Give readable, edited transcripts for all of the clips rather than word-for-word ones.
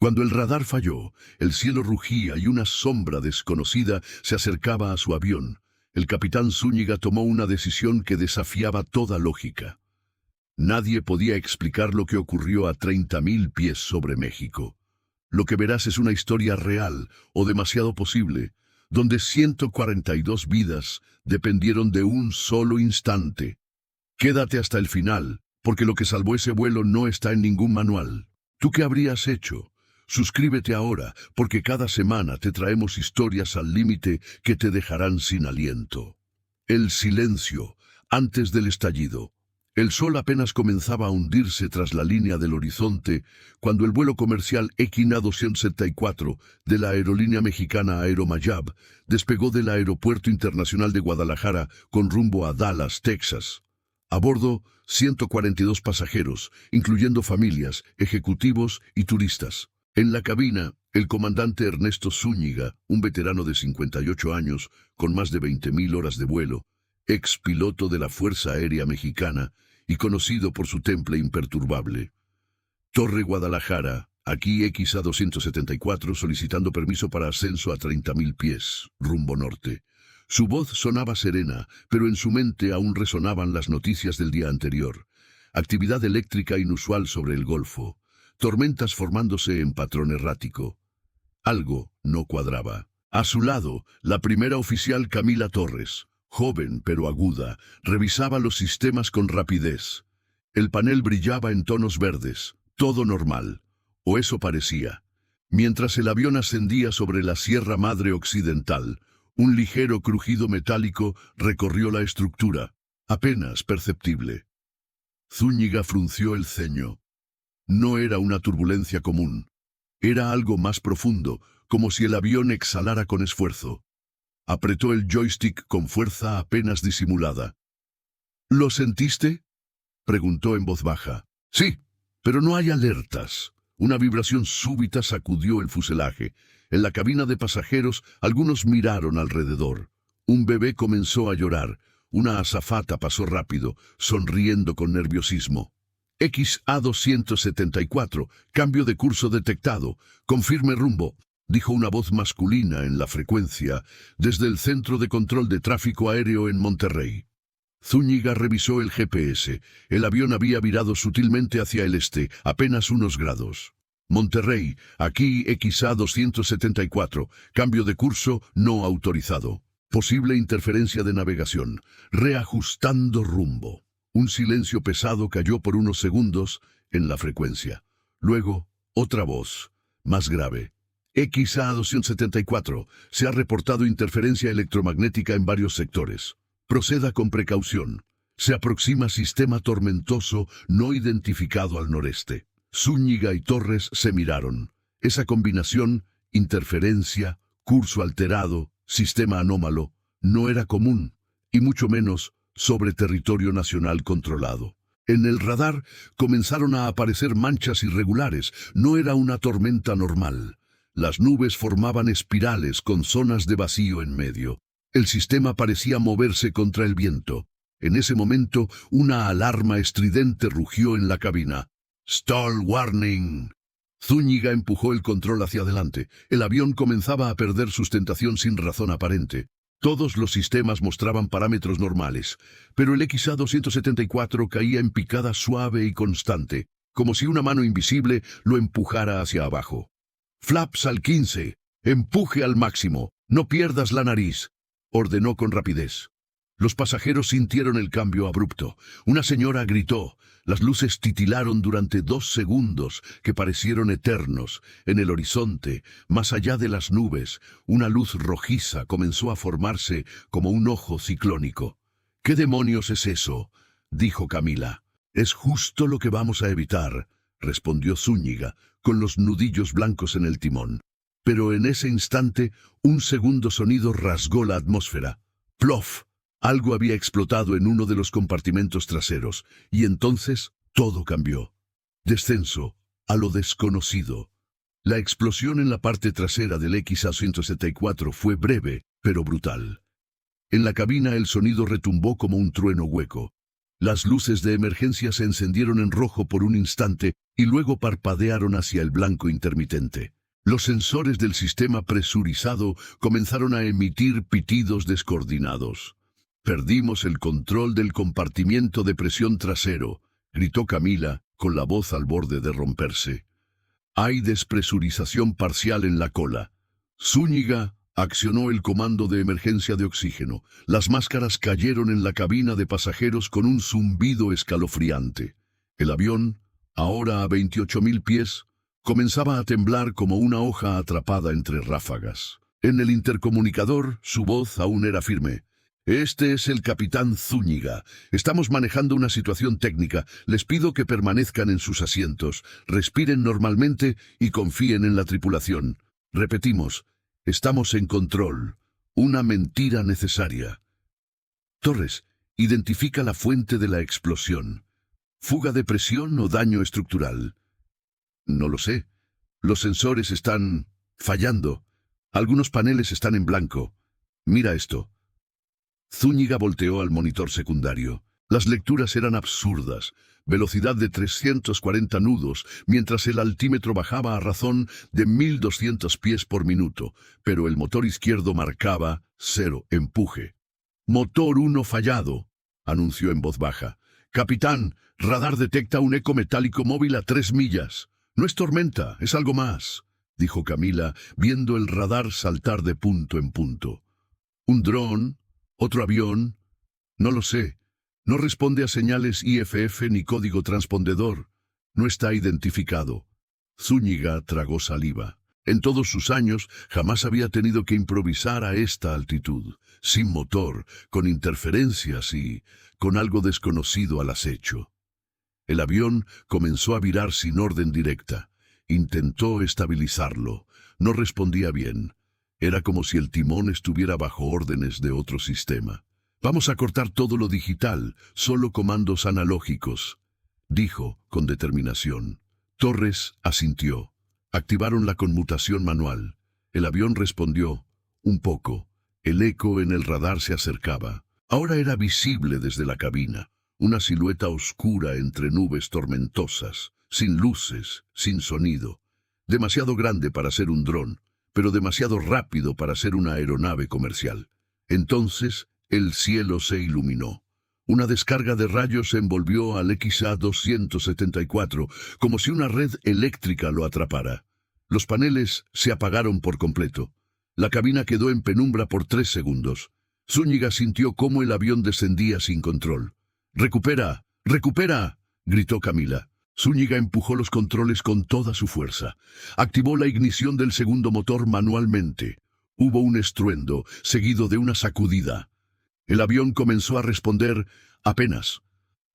Cuando el radar falló, el cielo rugía y una sombra desconocida se acercaba a su avión. El capitán Zúñiga tomó una decisión que desafiaba toda lógica. Nadie podía explicar lo que ocurrió a 30.000 pies sobre México. Lo que verás es una historia real, o demasiado posible, donde 142 vidas dependieron de un solo instante. Quédate hasta el final, porque lo que salvó ese vuelo no está en ningún manual. ¿Tú qué habrías hecho? Suscríbete ahora, porque cada semana te traemos historias al límite que te dejarán sin aliento. El silencio, antes del estallido. El sol apenas comenzaba a hundirse tras la línea del horizonte cuando el vuelo comercial Equina 274 de la aerolínea mexicana Aeromayab despegó del Aeropuerto Internacional de Guadalajara con rumbo a Dallas, Texas. A bordo, 142 pasajeros, incluyendo familias, ejecutivos y turistas. En la cabina, el comandante Ernesto Zúñiga, un veterano de 58 años, con más de 20.000 horas de vuelo, ex piloto de la Fuerza Aérea Mexicana y conocido por su temple imperturbable. Torre Guadalajara, aquí XA 274 solicitando permiso para ascenso a 30.000 pies, rumbo norte. Su voz sonaba serena, pero en su mente aún resonaban las noticias del día anterior. Actividad eléctrica inusual sobre el Golfo. Tormentas formándose en patrón errático. Algo no cuadraba. A su lado, la primera oficial Camila Torres, joven pero aguda, revisaba los sistemas con rapidez. El panel brillaba en tonos verdes, todo normal, o eso parecía. Mientras el avión ascendía sobre la Sierra Madre Occidental, un ligero crujido metálico recorrió la estructura, apenas perceptible. Zúñiga frunció el ceño. No era una turbulencia común. Era algo más profundo, como si el avión exhalara con esfuerzo. Apretó el joystick con fuerza apenas disimulada. ¿Lo sentiste?, preguntó en voz baja. Sí, pero no hay alertas. Una vibración súbita sacudió el fuselaje. En la cabina de pasajeros, algunos miraron alrededor. Un bebé comenzó a llorar. Una azafata pasó rápido, sonriendo con nerviosismo. XA 274, cambio de curso detectado. Confirme rumbo, dijo una voz masculina en la frecuencia, desde el Centro de Control de Tráfico Aéreo en Monterrey. Zúñiga revisó el GPS. El avión había virado sutilmente hacia el este, apenas unos grados. Monterrey, aquí XA 274, cambio de curso no autorizado. Posible interferencia de navegación. Reajustando rumbo. Un silencio pesado cayó por unos segundos en la frecuencia. Luego, otra voz, más grave. XA 274, se ha reportado interferencia electromagnética en varios sectores. Proceda con precaución. Se aproxima sistema tormentoso no identificado al noreste. Zúñiga y Torres se miraron. Esa combinación, interferencia, curso alterado, sistema anómalo, no era común, y mucho menos sobre territorio nacional controlado. En el radar comenzaron a aparecer manchas irregulares. No era una tormenta normal. Las nubes formaban espirales con zonas de vacío en medio. El sistema parecía moverse contra el viento. En ese momento, una alarma estridente rugió en la cabina. «Stall warning». Zúñiga empujó el control hacia adelante. El avión comenzaba a perder sustentación sin razón aparente. Todos los sistemas mostraban parámetros normales, pero el XA 274 caía en picada suave y constante, como si una mano invisible lo empujara hacia abajo. «Flaps al 15, empuje al máximo, no pierdas la nariz», ordenó con rapidez. Los pasajeros sintieron el cambio abrupto. Una señora gritó. Las luces titilaron durante 2 segundos, que parecieron eternos. En el horizonte, más allá de las nubes, una luz rojiza comenzó a formarse como un ojo ciclónico. «¿Qué demonios es eso?», dijo Camila. «Es justo lo que vamos a evitar», respondió Zúñiga, con los nudillos blancos en el timón. Pero en ese instante, un segundo sonido rasgó la atmósfera. ¡Plof! Algo había explotado en uno de los compartimentos traseros, y entonces todo cambió. Descenso a lo desconocido. La explosión en la parte trasera del XA 174 fue breve, pero brutal. En la cabina el sonido retumbó como un trueno hueco. Las luces de emergencia se encendieron en rojo por un instante y luego parpadearon hacia el blanco intermitente. Los sensores del sistema presurizado comenzaron a emitir pitidos descoordinados. «Perdimos el control del compartimiento de presión trasero», gritó Camila, con la voz al borde de romperse. «Hay despresurización parcial en la cola». Zúñiga accionó el comando de emergencia de oxígeno. Las máscaras cayeron en la cabina de pasajeros con un zumbido escalofriante. El avión, ahora a 28.000 pies, comenzaba a temblar como una hoja atrapada entre ráfagas. En el intercomunicador, su voz aún era firme. «Este es el capitán Zúñiga. Estamos manejando una situación técnica. Les pido que permanezcan en sus asientos, respiren normalmente y confíen en la tripulación. Repetimos, estamos en control. Una mentira necesaria». «Torres, identifica la fuente de la explosión. ¿Fuga de presión o daño estructural?» «No lo sé. Los sensores están fallando. Algunos paneles están en blanco. Mira esto». Zúñiga volteó al monitor secundario. Las lecturas eran absurdas. Velocidad de 340 nudos, mientras el altímetro bajaba a razón de 1.200 pies por minuto, pero el motor izquierdo marcaba 0, empuje. «Motor 1 fallado», anunció en voz baja. «Capitán, radar detecta un eco metálico móvil a 3 millas. No es tormenta, es algo más», dijo Camila, viendo el radar saltar de punto en punto. «¿Un dron? ¿Otro avión? No lo sé. No responde a señales IFF ni código transpondedor. No está identificado». Zúñiga tragó saliva. En todos sus años jamás había tenido que improvisar a esta altitud, sin motor, con interferencias y con algo desconocido al acecho. El avión comenzó a virar sin orden directa. Intentó estabilizarlo. No respondía bien. Era como si el timón estuviera bajo órdenes de otro sistema. «Vamos a cortar todo lo digital, solo comandos analógicos», dijo con determinación. Torres asintió. Activaron la conmutación manual. El avión respondió, un poco. El eco en el radar se acercaba. Ahora era visible desde la cabina, una silueta oscura entre nubes tormentosas, sin luces, sin sonido. Demasiado grande para ser un dron, pero demasiado rápido para ser una aeronave comercial. Entonces, el cielo se iluminó. Una descarga de rayos envolvió al XA-274, como si una red eléctrica lo atrapara. Los paneles se apagaron por completo. La cabina quedó en penumbra por 3 segundos. Zúñiga sintió cómo el avión descendía sin control. «¡Recupera! ¡Recupera!», gritó Camila. Zúñiga empujó los controles con toda su fuerza. Activó la ignición del segundo motor manualmente. Hubo un estruendo, seguido de una sacudida. El avión comenzó a responder apenas.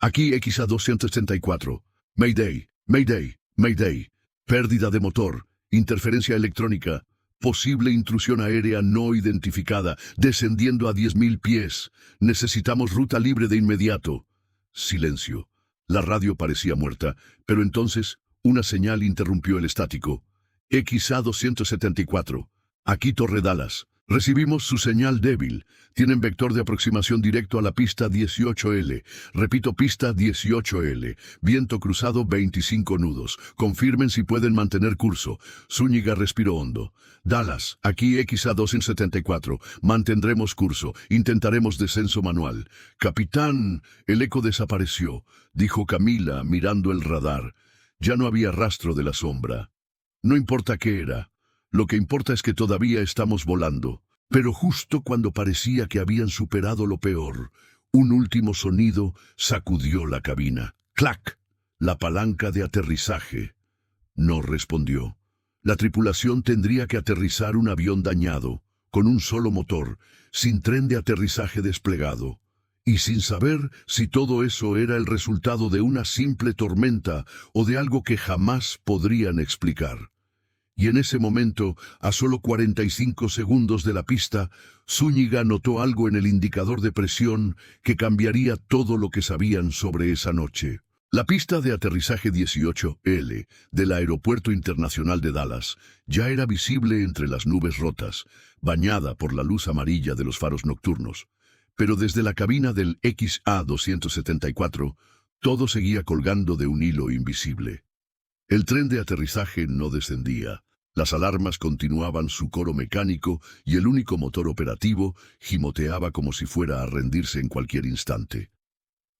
«Aquí XA-274. Mayday, Mayday, Mayday. Pérdida de motor, interferencia electrónica, posible intrusión aérea no identificada, descendiendo a 10.000 pies. Necesitamos ruta libre de inmediato». Silencio. La radio parecía muerta, pero entonces una señal interrumpió el estático. XA-274. Aquí Torre Dallas. Recibimos su señal débil. Tienen vector de aproximación directo a la pista 18L. Repito, pista 18L. Viento cruzado 25 nudos. Confirmen si pueden mantener curso. Zúñiga respiró hondo. Dallas, aquí XA-274. Mantendremos curso. Intentaremos descenso manual. Capitán, el eco desapareció, dijo Camila mirando el radar. Ya no había rastro de la sombra. No importa qué era. Lo que importa es que todavía estamos volando. Pero justo cuando parecía que habían superado lo peor, un último sonido sacudió la cabina. ¡Clac! La palanca de aterrizaje. No respondió. La tripulación tendría que aterrizar un avión dañado, con un solo motor, sin tren de aterrizaje desplegado, y sin saber si todo eso era el resultado de una simple tormenta o de algo que jamás podrían explicar. Y en ese momento, a solo 45 segundos de la pista, Zúñiga notó algo en el indicador de presión que cambiaría todo lo que sabían sobre esa noche. La pista de aterrizaje 18L del Aeropuerto Internacional de Dallas ya era visible entre las nubes rotas, bañada por la luz amarilla de los faros nocturnos. Pero desde la cabina del XA-274, todo seguía colgando de un hilo invisible. El tren de aterrizaje no descendía. Las alarmas continuaban su coro mecánico y el único motor operativo gimoteaba como si fuera a rendirse en cualquier instante.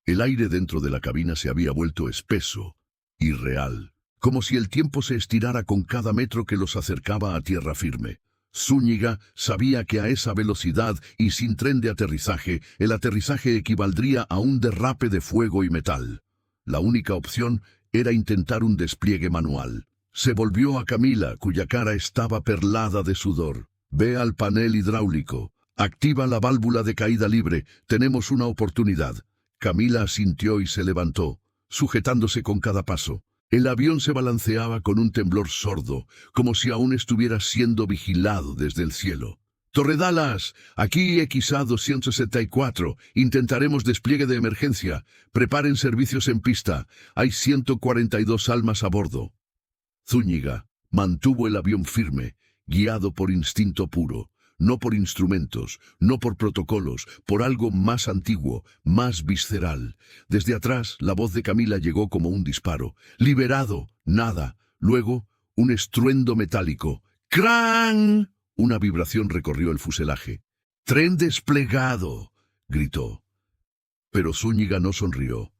El aire dentro de la cabina se había vuelto espeso, irreal, como si el tiempo se estirara con cada metro que los acercaba a tierra firme. Zúñiga sabía que a esa velocidad y sin tren de aterrizaje, el aterrizaje equivaldría a un derrape de fuego y metal. La única opción era intentar un despliegue manual. Se volvió a Camila, cuya cara estaba perlada de sudor. «Ve al panel hidráulico. Activa la válvula de caída libre. Tenemos una oportunidad». Camila asintió y se levantó, sujetándose con cada paso. El avión se balanceaba con un temblor sordo, como si aún estuviera siendo vigilado desde el cielo. «Torre Dallas, aquí XA-274. Intentaremos despliegue de emergencia. Preparen servicios en pista. Hay 142 almas a bordo». Zúñiga mantuvo el avión firme, guiado por instinto puro, no por instrumentos, no por protocolos, por algo más antiguo, más visceral. Desde atrás, la voz de Camila llegó como un disparo. «¡Liberado! Nada!». Luego, un estruendo metálico. «¡Crán!». Una vibración recorrió el fuselaje. «¡Tren desplegado!», gritó. Pero Zúñiga no sonrió.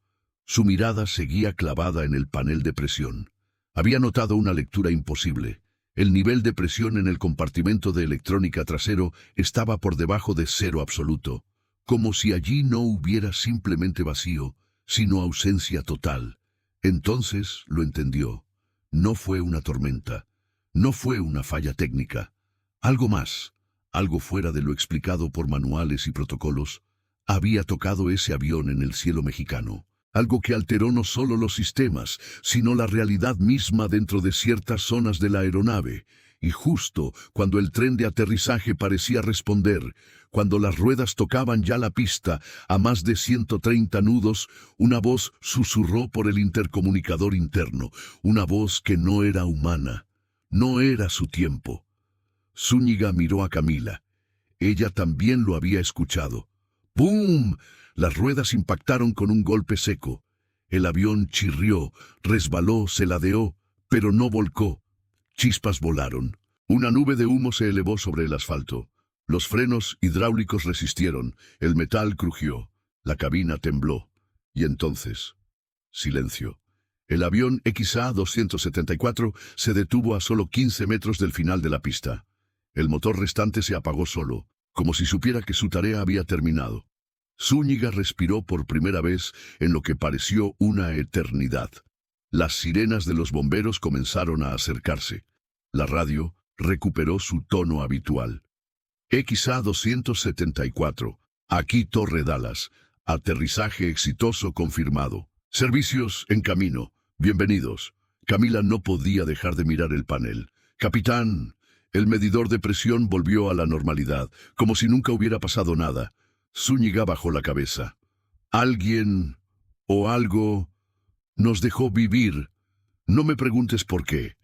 Su mirada seguía clavada en el panel de presión. Había notado una lectura imposible. El nivel de presión en el compartimento de electrónica trasero estaba por debajo de cero absoluto, como si allí no hubiera simplemente vacío, sino ausencia total. Entonces lo entendió. No fue una tormenta, no fue una falla técnica. Algo más, algo fuera de lo explicado por manuales y protocolos, había tocado ese avión en el cielo mexicano. Algo que alteró no solo los sistemas, sino la realidad misma dentro de ciertas zonas de la aeronave. Y justo cuando el tren de aterrizaje parecía responder, cuando las ruedas tocaban ya la pista a más de 130 nudos, una voz susurró por el intercomunicador interno, una voz que no era humana, no era su tiempo. Zúñiga miró a Camila. Ella también lo había escuchado. ¡Bum! Las ruedas impactaron con un golpe seco. El avión chirrió, resbaló, se ladeó, pero no volcó. Chispas volaron. Una nube de humo se elevó sobre el asfalto. Los frenos hidráulicos resistieron, el metal crujió, la cabina tembló. Y entonces, silencio. El avión XA-274 se detuvo a solo 15 metros del final de la pista. El motor restante se apagó solo, como si supiera que su tarea había terminado. Zúñiga respiró por primera vez en lo que pareció una eternidad. Las sirenas de los bomberos comenzaron a acercarse. La radio recuperó su tono habitual. XA-274, aquí Torre Dallas. Aterrizaje exitoso confirmado. Servicios en camino. Bienvenidos. Camila no podía dejar de mirar el panel. «Capitán». El medidor de presión volvió a la normalidad, como si nunca hubiera pasado nada. Zúñiga bajó la cabeza. «Alguien o algo nos dejó vivir. No me preguntes por qué».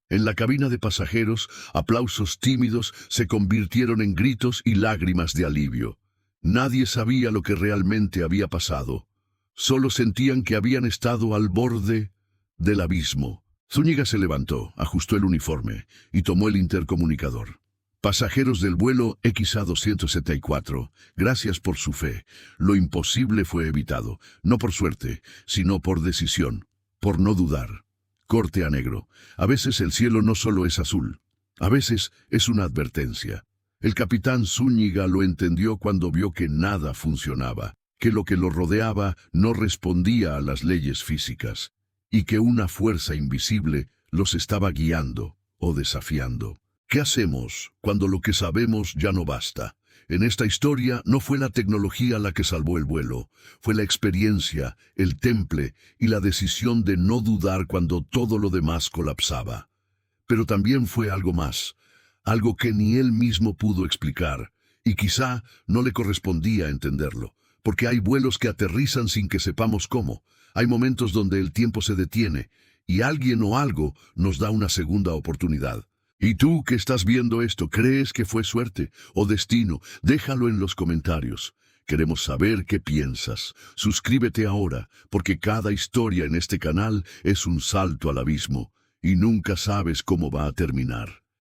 En la cabina de pasajeros, aplausos tímidos se convirtieron en gritos y lágrimas de alivio. Nadie sabía lo que realmente había pasado. Solo sentían que habían estado al borde del abismo. Zúñiga se levantó, ajustó el uniforme y tomó el intercomunicador. «Pasajeros del vuelo XA-274, gracias por su fe. Lo imposible fue evitado, no por suerte, sino por decisión, por no dudar. Corte a negro. A veces el cielo no solo es azul, a veces es una advertencia». El capitán Zúñiga lo entendió cuando vio que nada funcionaba, que lo rodeaba no respondía a las leyes físicas, y que una fuerza invisible los estaba guiando o desafiando. ¿Qué hacemos cuando lo que sabemos ya no basta? En esta historia no fue la tecnología la que salvó el vuelo, fue la experiencia, el temple y la decisión de no dudar cuando todo lo demás colapsaba. Pero también fue algo más, algo que ni él mismo pudo explicar, y quizá no le correspondía entenderlo, porque hay vuelos que aterrizan sin que sepamos cómo, hay momentos donde el tiempo se detiene, y alguien o algo nos da una segunda oportunidad. ¿Y tú que estás viendo esto, crees que fue suerte o destino? Déjalo en los comentarios. Queremos saber qué piensas. Suscríbete ahora, porque cada historia en este canal es un salto al abismo, y nunca sabes cómo va a terminar.